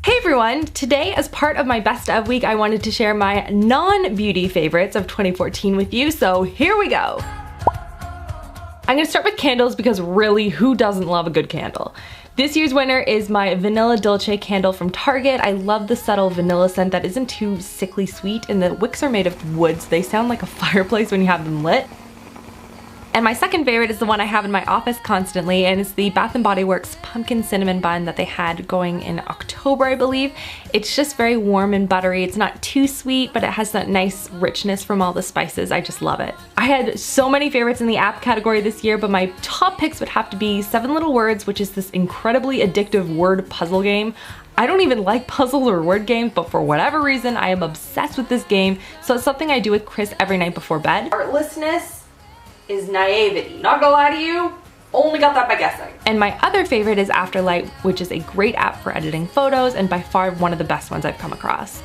Hey everyone! Today, as part of my best of week, I wanted to share my non-beauty favorites of 2014 with you, so here we go! I'm gonna start with candles because really, who doesn't love a good candle? This year's winner is my Vanilla Dolce candle from Target. I love the subtle vanilla scent that isn't too sickly sweet, and the wicks are made of wood, so they sound like a fireplace when you have them lit. And my second favorite is the one I have in my office constantly, and it's the Bath & Body Works pumpkin cinnamon bun that they had going in October, I believe. It's just very warm and buttery. It's not too sweet, but it has that nice richness from all the spices. I just love it. I had so many favorites in the app category this year, but my top picks would have to be 7 Little Words, which is this incredibly addictive word puzzle game. I don't even like puzzles or word games, but for whatever reason, I am obsessed with this game, so it's something I do with Chris every night before bed. Artlessness is naivety. Not gonna lie to you, only got that by guessing. And my other favorite is Afterlight, which is a great app for editing photos and by far one of the best ones I've come across.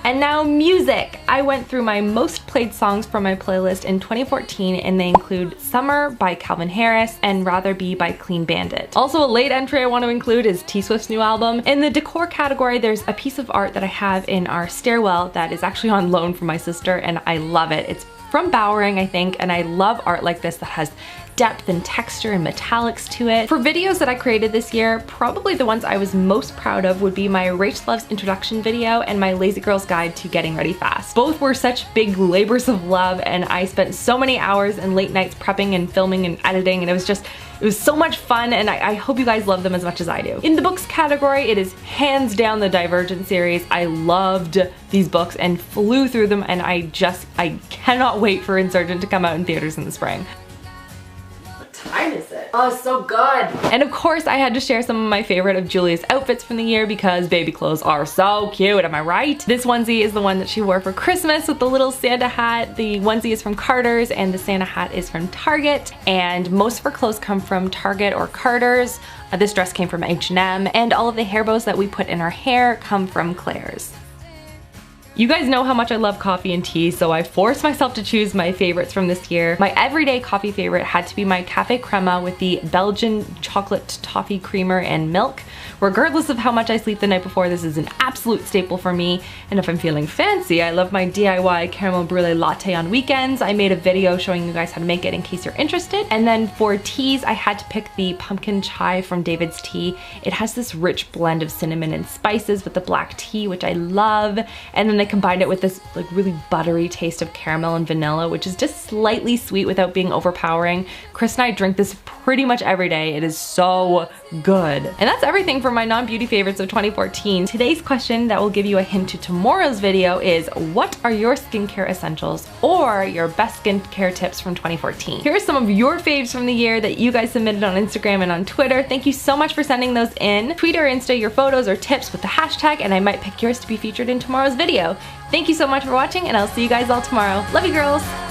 And now music! I went through my most played songs from my playlist in 2014, and they include Summer by Calvin Harris and Rather Be by Clean Bandit. Also, a late entry I want to include is T Swift's new album. In the decor category, there's a piece of art that I have in our stairwell that is actually on loan from my sister, and I love it. It's from Bowering, I think, and I love art like this that has depth and texture and metallics to it. For videos that I created this year, probably the ones I was most proud of would be my Rach Loves introduction video and my Lazy Girl's Guide to Getting Ready Fast. Both were such big labors of love, and I spent so many hours and late nights prepping and filming and editing, and it was so much fun, and I hope you guys love them as much as I do. In the books category, it is hands down the Divergent series. I loved these books and flew through them, and I cannot wait for Insurgent to come out in theaters in the spring. What time is it? Oh, it's so good. And of course, I had to share some of my favorite of Julia's outfits from the year because baby clothes are so cute, am I right? This onesie is the one that she wore for Christmas with the little Santa hat. The onesie is from Carter's and the Santa hat is from Target. And most of her clothes come from Target or Carter's. This dress came from H&M, and all of the hair bows that we put in our hair come from Claire's. You guys know how much I love coffee and tea, so I forced myself to choose my favorites from this year. My everyday coffee favorite had to be my Cafe Crema with the Belgian chocolate toffee creamer and milk. Regardless of how much I sleep the night before, this is an absolute staple for me. And if I'm feeling fancy, I love my DIY caramel brulee latte on weekends. I made a video showing you guys how to make it in case you're interested. And then for teas, I had to pick the pumpkin chai from David's Tea. It has this rich blend of cinnamon and spices with the black tea, which I love. And then they combined it with this like really buttery taste of caramel and vanilla, which is just slightly sweet without being overpowering. Chris and I drink this pretty much every day. It is so good. And that's everything for my non-beauty favorites of 2014. Today's question that will give you a hint to tomorrow's video is, what are your skincare essentials or your best skincare tips from 2014? Here are some of your faves from the year that you guys submitted on Instagram and on Twitter. Thank you so much for sending those in. Tweet or Insta your photos or tips with the hashtag, and I might pick yours to be featured in tomorrow's video. Thank you so much for watching, and I'll see you guys all tomorrow. Love you, girls!